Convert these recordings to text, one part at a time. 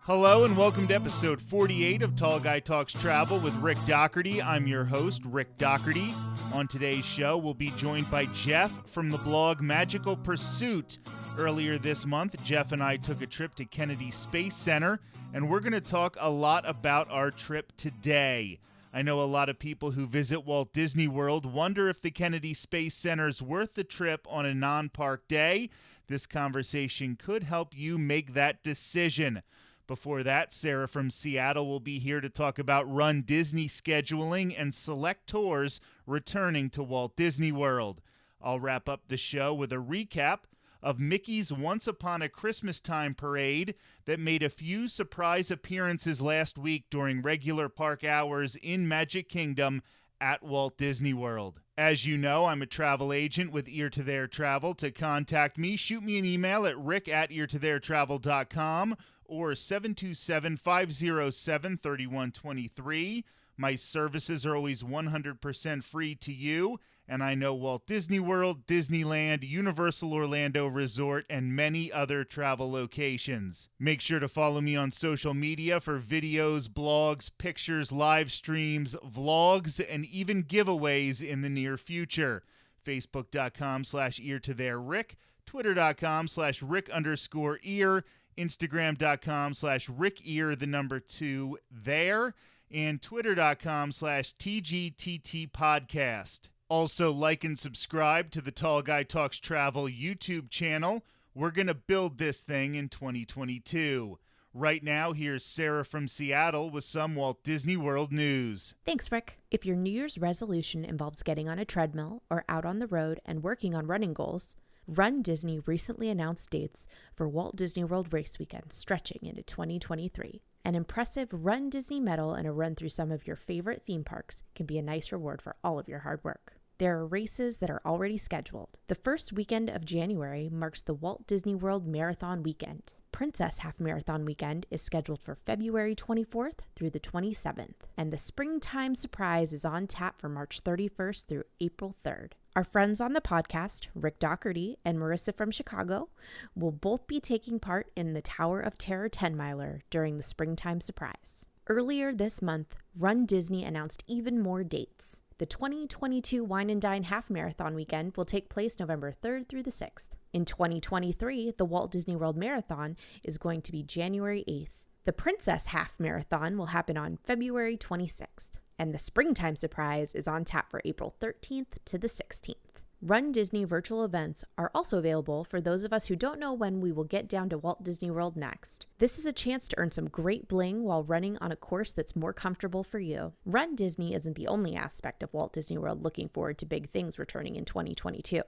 Hello and welcome to episode 48 of Tall Guy Talks Travel with Rick Doherty. I'm your host, Rick Doherty. On today's show, we'll be joined by Jeff from the blog Magical Pursuit. Earlier this month, Jeff and I took a trip to Kennedy Space Center, and we're going to talk a lot about our trip today. I know a lot of people who visit Walt Disney World wonder if the Kennedy Space Center is worth the trip on a non-park day. This conversation could help you make that decision. Before that, Sarah from Seattle will be here to talk about runDisney scheduling and select tours returning to Walt Disney World. I'll wrap up the show with a recap of Mickey's Once Upon a Christmas Time parade that made a few surprise appearances last week during regular park hours in Magic Kingdom at Walt Disney World. As you know, I'm a travel agent with Ear to There Travel. To contact me, shoot me an email at rick@eartotheretravel.com or 727-507-3123. My services are always 100% free to you, and I know Walt Disney World, Disneyland, Universal Orlando Resort, and many other travel locations. Make sure to follow me on social media for videos, blogs, pictures, live streams, vlogs, and even giveaways in the near future. Facebook.com/eartothererick, Twitter.com/Rick_ear, Instagram.com/RickEar2 and Twitter.com/TGTT podcast. Also, like and subscribe to the Tall Guy Talks Travel YouTube channel. We're going to build this thing in 2022. Right now, here's Sarah from Seattle with some Walt Disney World news. Thanks, Rick. If your New Year's resolution involves getting on a treadmill or out on the road and working on running goals, runDisney recently announced dates for Walt Disney World Race Weekend stretching into 2023. An impressive runDisney medal and a run through some of your favorite theme parks can be a nice reward for all of your hard work. There are races that are already scheduled. The first weekend of January marks the Walt Disney World Marathon Weekend. Princess Half Marathon Weekend is scheduled for February 24th through the 27th, and the Springtime Surprise is on tap for March 31st through April 3rd. Our friends on the podcast, Rick Doherty and Marissa from Chicago, will both be taking part in the Tower of Terror 10-miler during the Springtime Surprise. Earlier this month, runDisney announced even more dates. The 2022 Wine and Dine Half Marathon Weekend will take place November 3rd through the 6th. In 2023, the Walt Disney World Marathon is going to be January 8th. The Princess Half Marathon will happen on February 26th. And the Springtime Surprise is on tap for April 13th to the 16th. runDisney virtual events are also available for those of us who don't know when we will get down to Walt Disney World next. This is a chance to earn some great bling while running on a course that's more comfortable for you. runDisney isn't the only aspect of Walt Disney World looking forward to big things returning in 2022.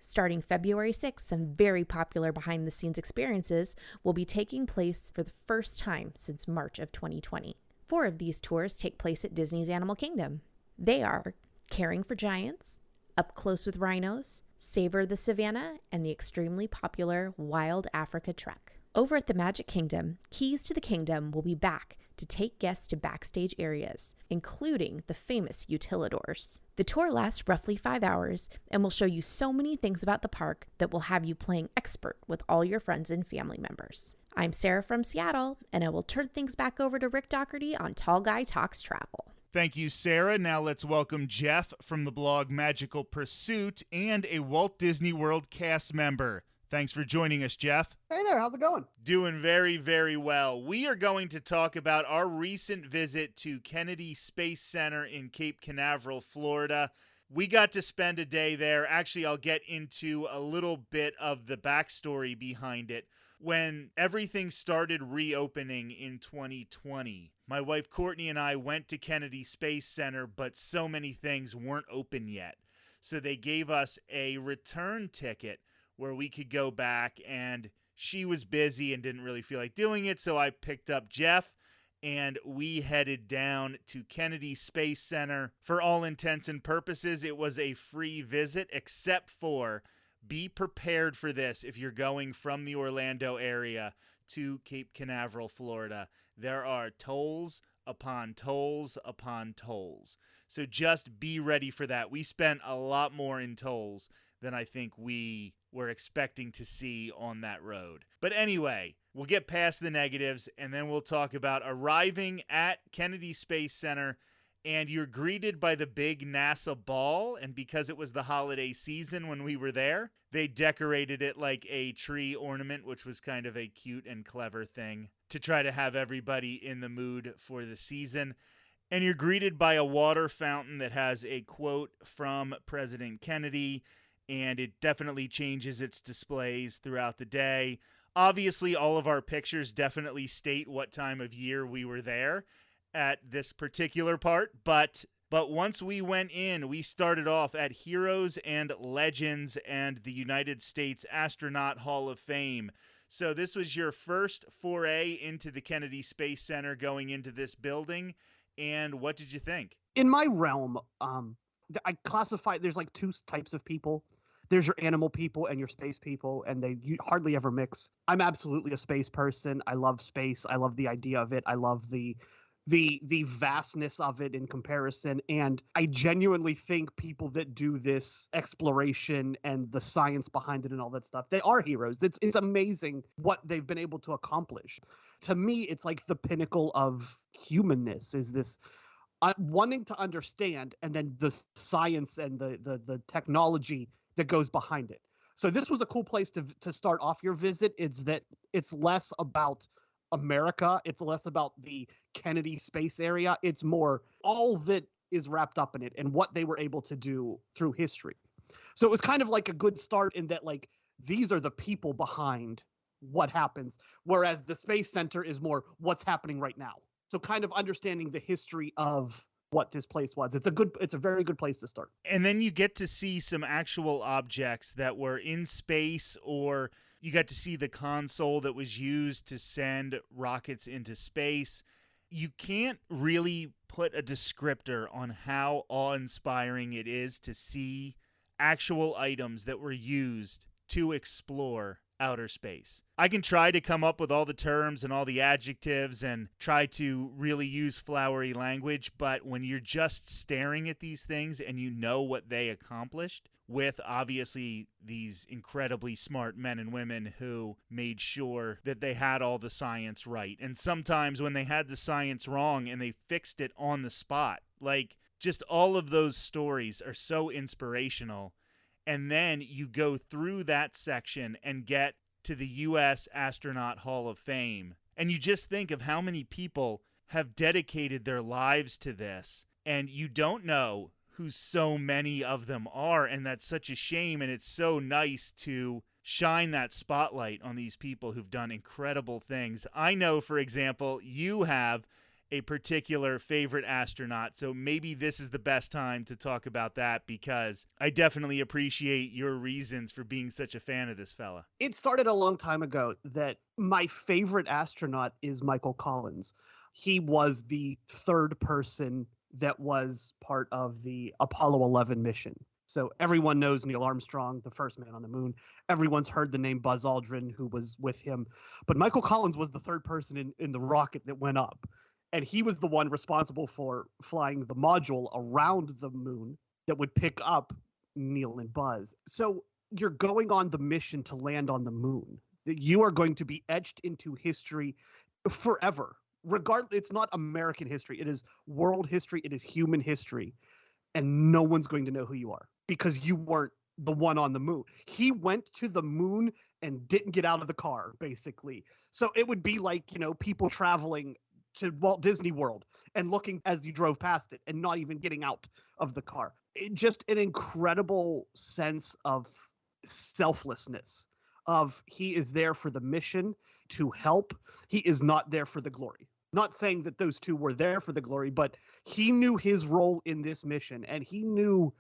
Starting February 6th, some very popular behind-the-scenes experiences will be taking place for the first time since March of 2020. 4 of these tours take place at Disney's Animal Kingdom. They are Caring for Giants, Up Close with Rhinos, Savor the Savannah, and the extremely popular Wild Africa Trek. Over at the Magic Kingdom, Keys to the Kingdom will be back to take guests to backstage areas, including the famous Utilidors. The tour lasts roughly 5 hours and will show you so many things about the park that will have you playing expert with all your friends and family members. I'm Sarah from Seattle, and I will turn things back over to Rick Doherty on Tall Guy Talks Travel. Thank you, Sarah. Now let's welcome Jeff from the blog Magical Pursuit and a Walt Disney World cast member. Thanks for joining us, Jeff. Hey there, how's it going? Doing very, very well. We are going to talk about our recent visit to Kennedy Space Center in Cape Canaveral, Florida. We got to spend a day there. Actually, I'll get into a little bit of the backstory behind it. When everything started reopening in 2020, my wife Courtney and I went to Kennedy Space Center, but so many things weren't open yet. So they gave us a return ticket where we could go back, and she was busy and didn't really feel like doing it. So I picked up Jeff and we headed down to Kennedy Space Center. For all intents and purposes, it was a free visit, except for be prepared for this if you're going from the Orlando area to Cape Canaveral, Florida. There are tolls upon tolls upon tolls. So just be ready for that. We spent a lot more in tolls than I think we were expecting to see on that road. But anyway, We'll get past the negatives, and then we'll talk about arriving at Kennedy Space Center, and you're greeted by the big NASA ball, and because it was the holiday season when we were there, they decorated it like a tree ornament, which was kind of a cute and clever thing to try to have everybody in the mood for the season. And you're greeted by a water fountain that has a quote from President Kennedy, and it definitely changes its displays throughout the day. Obviously, all of our pictures definitely state what time of year we were there at this particular part, but once we went in, we started off at Heroes and Legends and the United States Astronaut Hall of Fame. So this was your first foray into the Kennedy Space Center going into this building, and what did you think? In my realm, I classify, there's like two types of people. There's your animal people and your space people, and you hardly ever mix. I'm absolutely a space person. I love space. I love the idea of it. I love the vastness of it in comparison. And I genuinely think people that do this exploration and the science behind it and all that stuff, they are heroes. It's amazing what they've been able to accomplish. To me, it's like the pinnacle of humanness is this wanting to understand, and then the science and the technology that goes behind it. So this was a cool place to start off your visit. It's less about America. It's less about the Kennedy space area. It's more all that is wrapped up in it and what they were able to do through history. So it was kind of like a good start in that, like, these are the people behind what happens, whereas the Space Center is more what's happening right now. So kind of understanding the history of what this place was. It's a very good place to start. And then you get to see some actual objects that were in space, or you got to see the console that was used to send rockets into space. You can't really put a descriptor on how awe-inspiring it is to see actual items that were used to explore outer space. I can try to come up with all the terms and all the adjectives and try to really use flowery language, but when you're just staring at these things and you know what they accomplished, with obviously these incredibly smart men and women who made sure that they had all the science right. And sometimes when they had the science wrong and they fixed it on the spot, like, just all of those stories are so inspirational. And then you go through that section and get to the U.S. Astronaut Hall of Fame. And you just think of how many people have dedicated their lives to this. And you don't know who so many of them are. And that's such a shame. And it's so nice to shine that spotlight on these people who've done incredible things. I know, for example, you have a particular favorite astronaut, so maybe this is the best time to talk about that, because I definitely appreciate your reasons for being such a fan of this fella. It started a long time ago that my favorite astronaut is Michael Collins. He was the third person that was part of the Apollo 11 mission. So everyone knows Neil Armstrong, the first man on the moon. Everyone's heard the name Buzz Aldrin, who was with him. But Michael Collins was the third person in the rocket that went up. And he was the one responsible for flying the module around the moon that would pick up Neil and Buzz. So you're going on the mission to land on the moon. You are going to be etched into history forever. Regardless, it's not American history. It is world history. It is human history. And no one's going to know who you are because you weren't the one on the moon. He went to the moon and didn't get out of the car, basically. So it would be like, people traveling to Walt Disney World and looking as you drove past it and not even getting out of the car. Just an incredible sense of selflessness, of he is there for the mission to help. He is not there for the glory. Not saying that those two were there for the glory, but he knew his role in this mission and he knew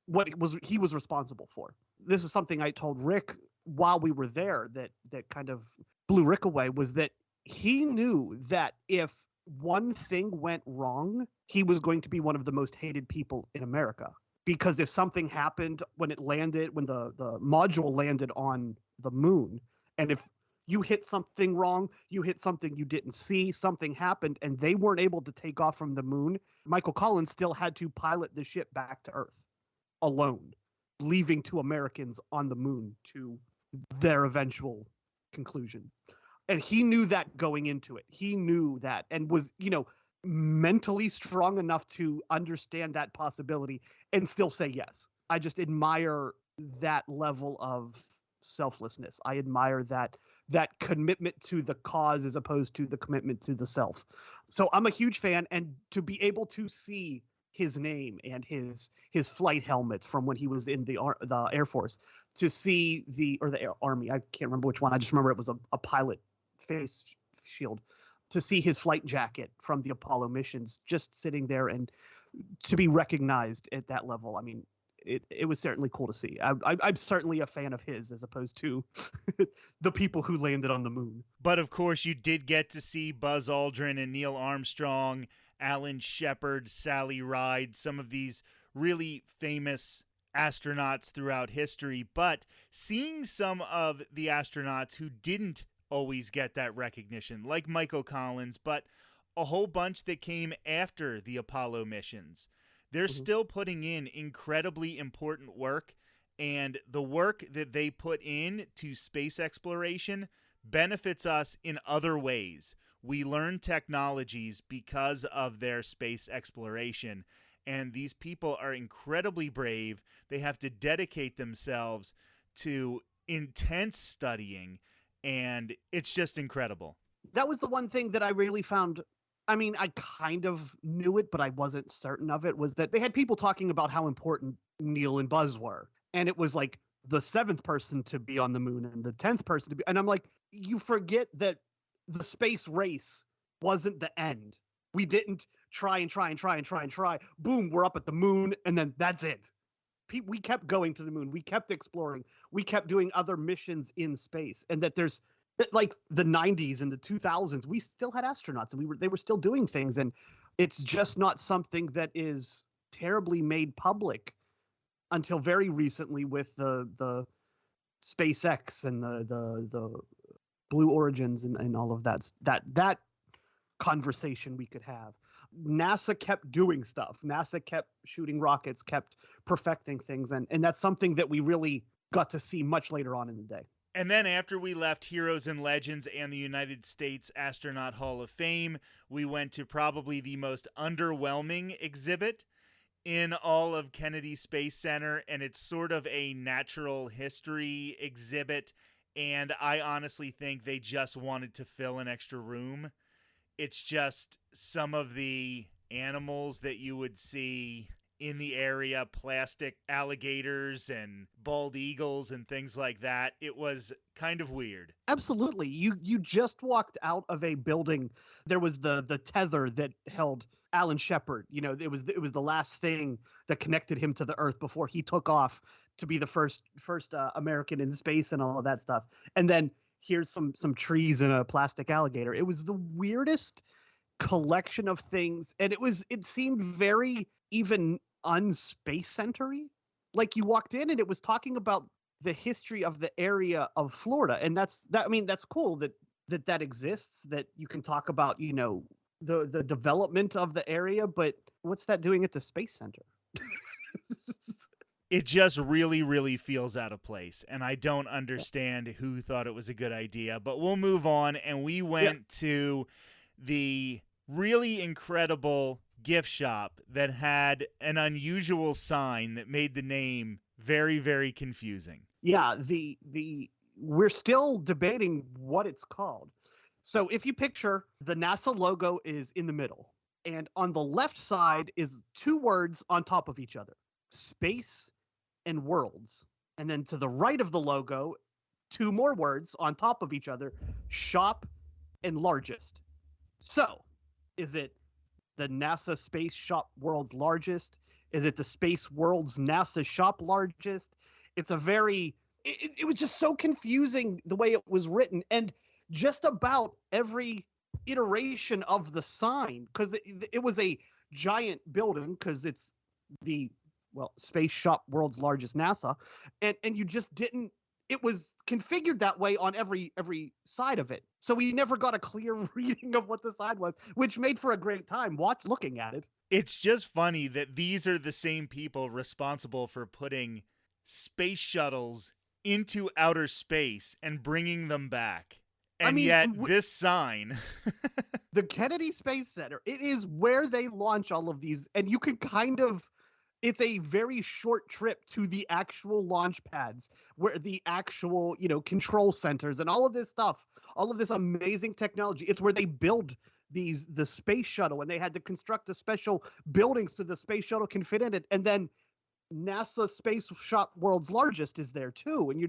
what he was responsible for. This is something I told Rick while we were there that kind of blew Rick away, was that he knew that if one thing went wrong, he was going to be one of the most hated people in America. Because if something happened when the module landed on the moon, and if you hit something wrong, you hit something you didn't see, something happened, and they weren't able to take off from the moon, Michael Collins still had to pilot the ship back to Earth alone, leaving 2 Americans on the moon to their eventual conclusion. And he knew that going into it. He knew that and was, mentally strong enough to understand that possibility and still say yes. I just admire that level of selflessness. I admire that commitment to the cause as opposed to the commitment to the self. So I'm a huge fan, and to be able to see his name and his flight helmet from when he was in the Air Force, to see the Army, I can't remember which one. I just remember it was a pilot face shield, to see his flight jacket from the Apollo missions just sitting there and to be recognized at that level. I mean, it was certainly cool to see. I'm certainly a fan of his as opposed to the people who landed on the moon. But of course, you did get to see Buzz Aldrin and Neil Armstrong, Alan Shepard, Sally Ride, some of these really famous astronauts throughout history. But seeing some of the astronauts who didn't always get that recognition, like Michael Collins, but a whole bunch that came after the Apollo missions, they're still putting in incredibly important work, and the work that they put in to space exploration benefits us in other ways. We learn technologies because of their space exploration, and these people are incredibly brave. They have to dedicate themselves to intense studying, and it's just incredible. That was the one thing that I really found. I mean, I kind of knew it, but I wasn't certain of it, was that they had people talking about how important Neil and Buzz were. And it was like the 7th person to be on the moon and the 10th person to be. And I'm like, you forget that the space race wasn't the end. We didn't try. Boom, we're up at the moon, and then that's it. We kept going to the moon. We kept exploring. We kept doing other missions in space. And that there's, like, the 90s and the 2000s, we still had astronauts, and they were still doing things. And it's just not something that is terribly made public until very recently with the SpaceX and the Blue Origins and all of that conversation we could have. NASA kept doing stuff. NASA kept shooting rockets, kept perfecting things. And that's something that we really got to see much later on in the day. And then after we left Heroes and Legends and the United States Astronaut Hall of Fame, we went to probably the most underwhelming exhibit in all of Kennedy Space Center, and it's sort of a natural history exhibit, and I honestly think they just wanted to fill an extra room. It's just some of the animals that you would see in the area, plastic alligators and bald eagles and things like that. It was kind of weird. Absolutely. You just walked out of a building. There was the tether that held Alan Shepard. It was the last thing that connected him to the Earth before he took off to be the first American in space and all of that stuff. And then here's some trees and a plastic alligator. It was the weirdest collection of things, and it seemed very even unspace centery. Like, you walked in and it was talking about the history of the area of Florida, and that's cool that exists, that you can talk about the development of the area, but what's that doing at the Space Center? It just really, really feels out of place, and I don't understand who thought it was a good idea. But we'll move on, and we went to the really incredible gift shop that had an unusual sign that made the name very, very confusing. Yeah, we're still debating what it's called. So if you picture, the NASA logo is in the middle, and on the left side is 2 words on top of each other: space and worlds. And then to the right of the logo, 2 more words on top of each other: shop and largest. So, is it the NASA Space Shop World's Largest? Is it the Space World's NASA Shop Largest? It's a very... It was just so confusing the way it was written. And just about every iteration of the sign, because it was a giant building, because it's the... Space Shop World's Largest NASA. And you just didn't, it was configured that way on every side of it. So we never got a clear reading of what the side was, which made for a great time looking at it. It's just funny that these are the same people responsible for putting space shuttles into outer space and bringing them back. And yet this sign. The Kennedy Space Center, it is where they launch all of these. And you can it's a very short trip to the actual launch pads, where the actual, control centers and all of this stuff, all of this amazing technology. It's where they build the space shuttle, and they had to construct the special buildings so the space shuttle can fit in it. And then NASA Space Shop World's Largest is there too. And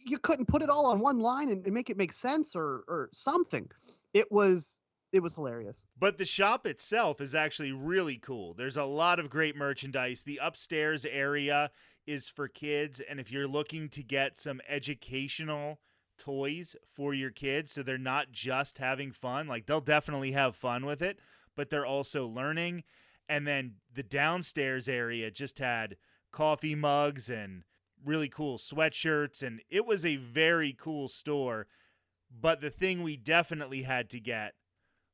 you couldn't put it all on one line and make it make sense or something. It was hilarious. But the shop itself is actually really cool. There's a lot of great merchandise. The upstairs area is for kids, and if you're looking to get some educational toys for your kids so they're not just having fun, like they'll definitely have fun with it, but they're also learning. And then the downstairs area just had coffee mugs and really cool sweatshirts, and it was a very cool store. But the thing we definitely had to get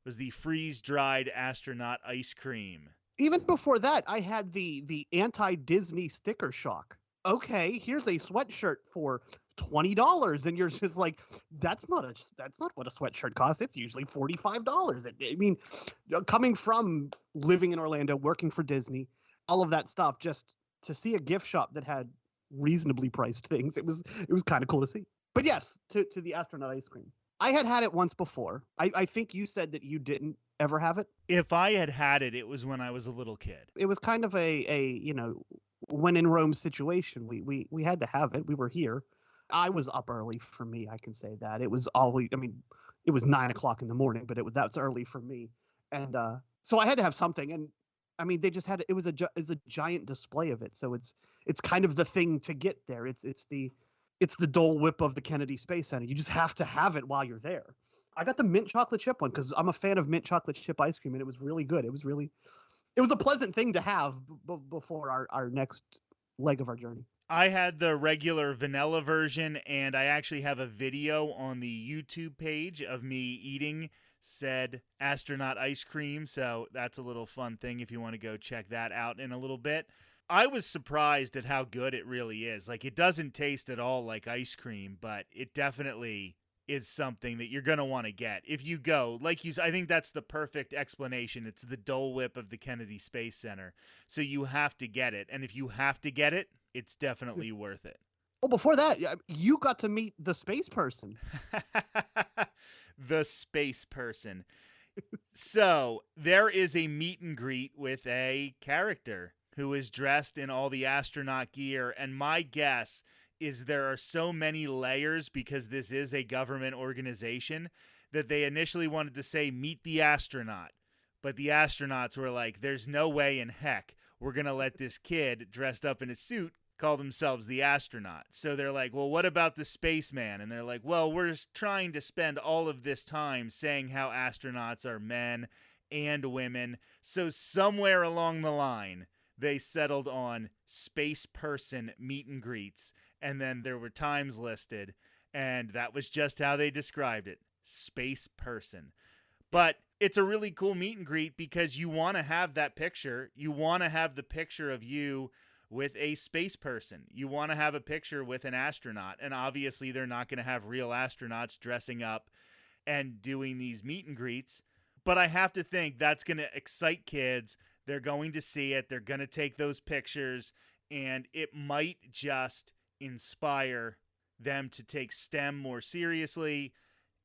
was the freeze-dried astronaut ice cream. Even before that, I had the anti-Disney sticker shock. Okay, here's a sweatshirt for $20, and you're just like, that's not what a sweatshirt costs. It's usually $45. I mean, coming from living in Orlando, working for Disney, all of that stuff, just to see a gift shop that had reasonably priced things, it was kind of cool to see. But yes, to the astronaut ice cream. I had it once before. I think you said that you didn't ever have it. If I had it, it was when I was a little kid. It was kind of a when in Rome situation. We had to have it. We were here. I was up early for me. I can say that. It was always, it was 9 o'clock in the morning, but that's early for me. And so I had to have something. And they just had, it was a giant display of it. So it's kind of the thing to get there. It's the Dole Whip of the Kennedy Space Center. You just have to have it while you're there. I got the mint chocolate chip one because I'm a fan of mint chocolate chip ice cream, and it was really good. It was a pleasant thing to have before our next leg of our journey. I had the regular vanilla version, and I actually have a video on the YouTube page of me eating said astronaut ice cream. So that's a little fun thing if you want to go check that out in a little bit. I was surprised at how good it really is. Like, it doesn't taste at all like ice cream, but it definitely is something that you're going to want to get. If you go, I think that's the perfect explanation. It's the Dole Whip of the Kennedy Space Center. So you have to get it. And if you have to get it, it's definitely worth it. Well, before that, you got to meet the space person. The space person. So there is a meet and greet with a character who is dressed in all the astronaut gear. And my guess is there are so many layers because this is a government organization that they initially wanted to say, meet the astronaut. But the astronauts were like, there's no way in heck we're going to let this kid dressed up in a suit call themselves the astronaut. So they're like, well, what about the spaceman? And they're like, well, we're trying to spend all of this time saying how astronauts are men and women. So somewhere along the line, they settled on space person meet and greets, and then there were times listed, and that was just how they described it, space person. But it's a really cool meet and greet because you want to have that picture. You want to have the picture of you with a space person. You want to have a picture with an astronaut, and obviously they're not going to have real astronauts dressing up and doing these meet and greets, but I have to think that's going to excite kids. They're going to see it. They're going to take those pictures, and it might just inspire them to take STEM more seriously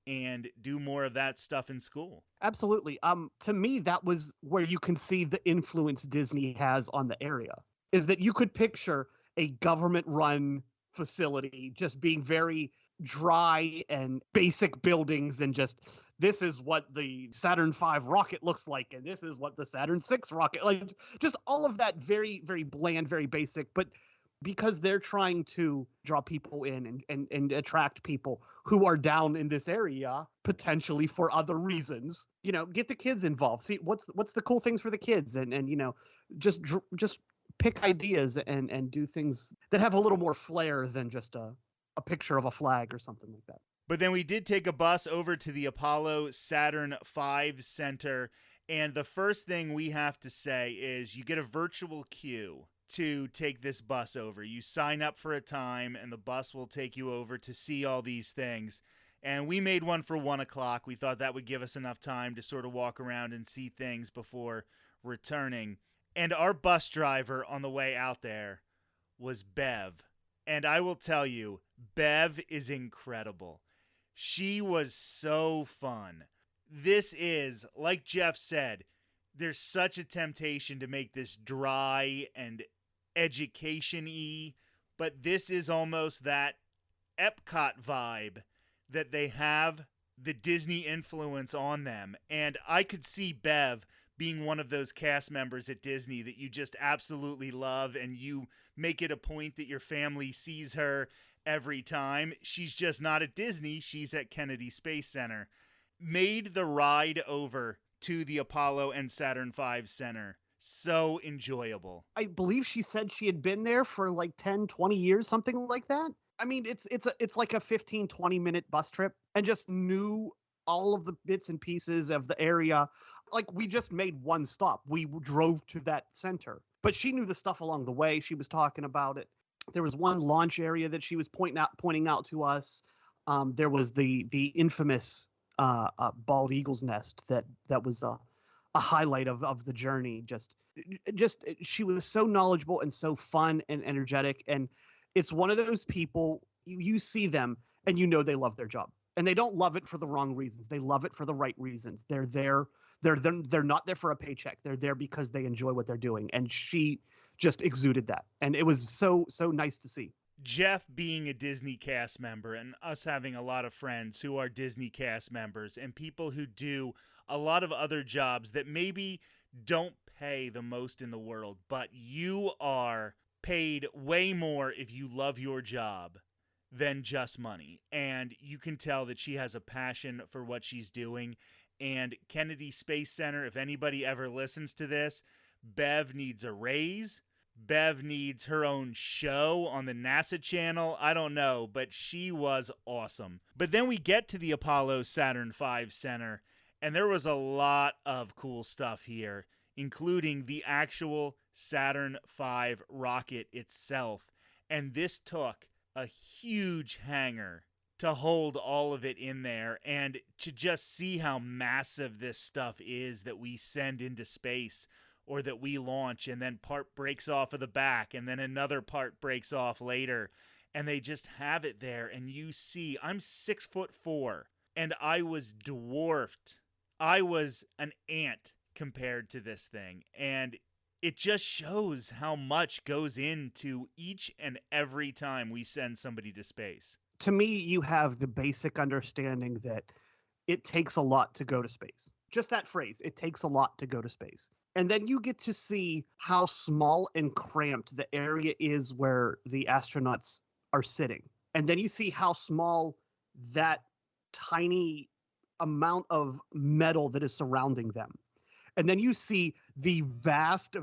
and do more of that stuff in school. Absolutely. To me, that was where you can see the influence Disney has on the area, is that you could picture a government-run facility just being very dry and basic buildings, and just, this is what the Saturn V rocket looks like, and this is what the Saturn VI rocket, like, just all of that very, very bland, very basic. But because they're trying to draw people in and attract people who are down in this area potentially for other reasons, get the kids involved. See what's the cool things for the kids, and just pick ideas and do things that have a little more flair than just a picture of a flag or something like that. But then we did take a bus over to the Apollo Saturn V Center, and the first thing we have to say is you get a virtual queue to take this bus over. You sign up for a time, and the bus will take you over to see all these things. And we made one for 1 o'clock. We thought that would give us enough time to sort of walk around and see things before returning. And our bus driver on the way out there was Bev. And I will tell you, Bev is incredible. She was so fun. This is, like Jeff said, there's such a temptation to make this dry and education-y, but this is almost that Epcot vibe that they have the Disney influence on them. And I could see Bev being one of those cast members at Disney that you just absolutely love, and you make it a point that your family sees her every time. She's just not at Disney. She's at Kennedy Space Center. Made the ride over to the Apollo and Saturn V Center so enjoyable. I believe she said she had been there for like 10, 20 years, something like that. I mean, it's like a 15, 20-minute bus trip, and just knew all of the bits and pieces of the area. Like, we just made one stop. We drove to that center. But she knew the stuff along the way. She was talking about it. There was one launch area that she was pointing out to us. There was the infamous bald eagle's nest that was a highlight of the journey. Just she was so knowledgeable and so fun and energetic. And it's one of those people, you see them and you know they love their job. And they don't love it for the wrong reasons. They love it for the right reasons. They're there. They're not there for a paycheck. They're there because they enjoy what they're doing. And she just exuded that. And it was so nice to see. Jeff being a Disney cast member, and us having a lot of friends who are Disney cast members, and people who do a lot of other jobs that maybe don't pay the most in the world, but you are paid way more if you love your job than just money. And you can tell that she has a passion for what she's doing. And Kennedy Space Center, if anybody ever listens to this, Bev needs a raise. Bev needs her own show on the NASA channel. I don't know, but she was awesome. But then we get to the Apollo Saturn V Center, and there was a lot of cool stuff here, including the actual Saturn V rocket itself. And this took a huge hangar to hold all of it in there, and to just see how massive this stuff is that we send into space, or that we launch, and then part breaks off of the back, and then another part breaks off later, and they just have it there. And you see, I'm 6'4", and I was dwarfed. I was an ant compared to this thing, and it just shows how much goes into each and every time we send somebody to space. To me, you have the basic understanding that it takes a lot to go to space. Just that phrase, it takes a lot to go to space. And then you get to see how small and cramped the area is where the astronauts are sitting. And then you see how small that tiny amount of metal that is surrounding them. And then you see the vast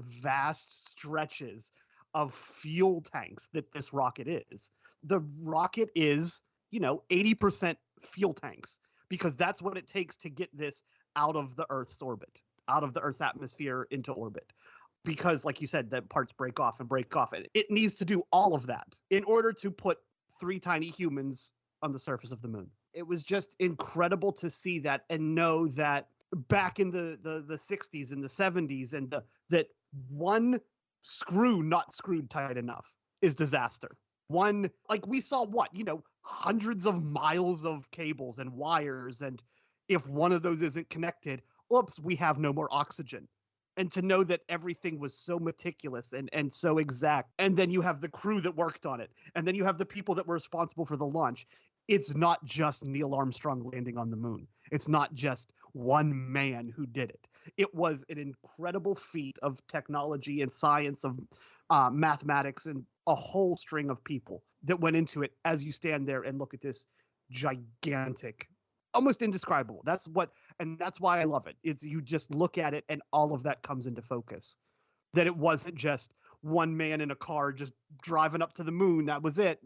stretches of fuel tanks that this rocket is. The rocket is, 80% fuel tanks, because that's what it takes to get this out of the Earth's orbit, out of the Earth's atmosphere into orbit. Because, like you said, the parts break off. And it needs to do all of that in order to put 3 tiny humans on the surface of the moon. It was just incredible to see that and know that back in the 60s and the 70s, and that one screw not screwed tight enough is disaster. One, like we saw hundreds of miles of cables and wires, and if one of those isn't connected, oops, we have no more oxygen. And to know that everything was so meticulous and so exact, and then you have the crew that worked on it, and then you have the people that were responsible for the launch. It's not just Neil Armstrong landing on the moon. It's not just one man who did it. It was an incredible feat of technology and science, of mathematics, and a whole string of people that went into it. As you stand there and look at this gigantic, almost indescribable. That's why I love it. It's, you just look at it and all of that comes into focus. That it wasn't just one man in a car just driving up to the moon. That was it.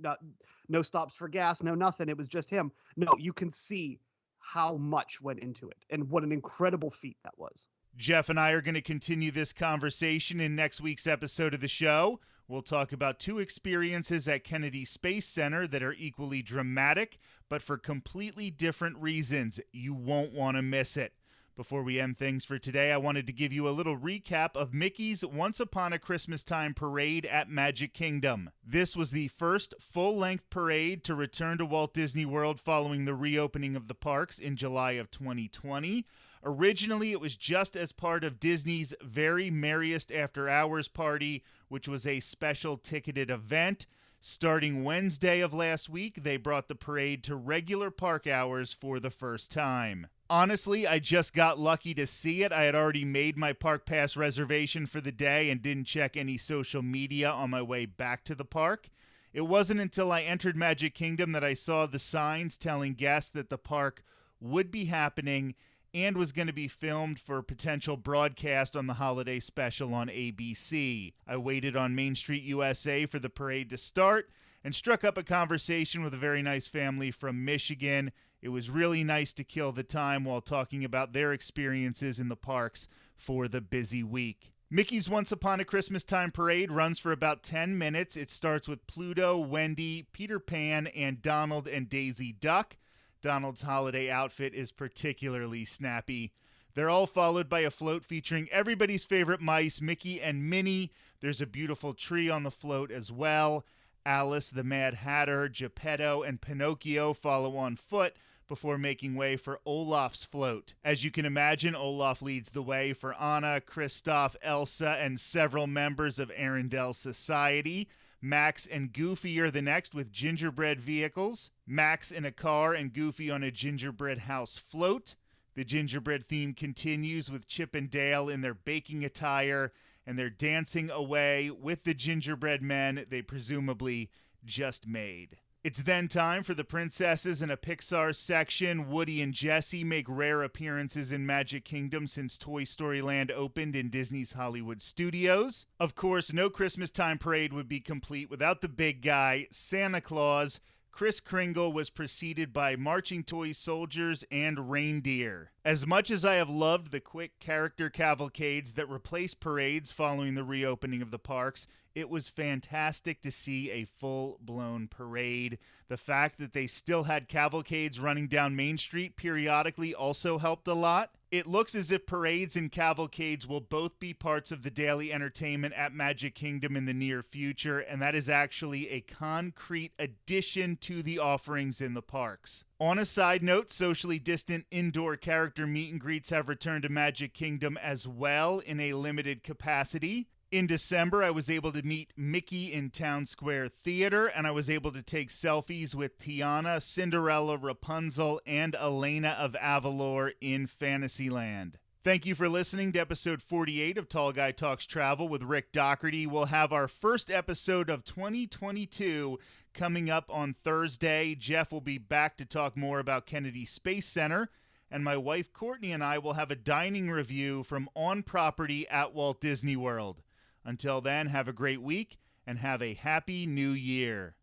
No stops for gas, no nothing. It was just him. No, you can see how much went into it and what an incredible feat that was. Jeff and I are going to continue this conversation in next week's episode of the show. We'll talk about 2 experiences at Kennedy Space Center that are equally dramatic, but for completely different reasons. You won't want to miss it. Before we end things for today, I wanted to give you a little recap of Mickey's Once Upon a Christmas Time parade at Magic Kingdom. This was the first full-length parade to return to Walt Disney World following the reopening of the parks in July of 2020. Originally, it was just as part of Disney's Very Merriest After Hours party, which was a special ticketed event. Starting Wednesday of last week, they brought the parade to regular park hours for the first time. Honestly, I just got lucky to see it. I had already made my park pass reservation for the day and didn't check any social media on my way back to the park. It wasn't until I entered Magic Kingdom that I saw the signs telling guests that the park would be happening and was going to be filmed for potential broadcast on the holiday special on ABC. I waited on Main Street USA for the parade to start and struck up a conversation with a very nice family from Michigan. It was really nice to kill the time while talking about their experiences in the parks for the busy week. Mickey's Once Upon a Christmas Time parade runs for about 10 minutes. It starts with Pluto, Wendy, Peter Pan, and Donald and Daisy Duck. Donald's holiday outfit is particularly snappy. They're all followed by a float featuring everybody's favorite mice, Mickey and Minnie. There's a beautiful tree on the float as well. Alice, the Mad Hatter, Geppetto, and Pinocchio follow on foot before making way for Olaf's float. As you can imagine, Olaf leads the way for Anna, Kristoff, Elsa, and several members of Arendelle Society. Max and Goofy are the next with gingerbread vehicles. Max in a car and Goofy on a gingerbread house float. The gingerbread theme continues with Chip and Dale in their baking attire, and they're dancing away with the gingerbread men they presumably just made. It's then time for the princesses in a Pixar section. Woody and Jessie make rare appearances in Magic Kingdom since Toy Story Land opened in Disney's Hollywood Studios. Of course, no Christmas time parade would be complete without the big guy, Santa Claus. Kris Kringle was preceded by marching toy soldiers and reindeer. As much as I have loved the quick character cavalcades that replaced parades following the reopening of the parks, it was fantastic to see a full-blown parade. The fact that they still had cavalcades running down Main Street periodically also helped a lot. It looks as if parades and cavalcades will both be parts of the daily entertainment at Magic Kingdom in the near future, and that is actually a concrete addition to the offerings in the parks. On a side note, socially distant indoor character meet and greets have returned to Magic Kingdom as well in a limited capacity. In December, I was able to meet Mickey in Town Square Theater, and I was able to take selfies with Tiana, Cinderella, Rapunzel, and Elena of Avalor in Fantasyland. Thank you for listening to episode 48 of Tall Guy Talks Travel with Rick Doherty. We'll have our first episode of 2022 coming up on Thursday. Jeff will be back to talk more about Kennedy Space Center, and my wife Courtney and I will have a dining review from on property at Walt Disney World. Until then, have a great week and have a happy new year.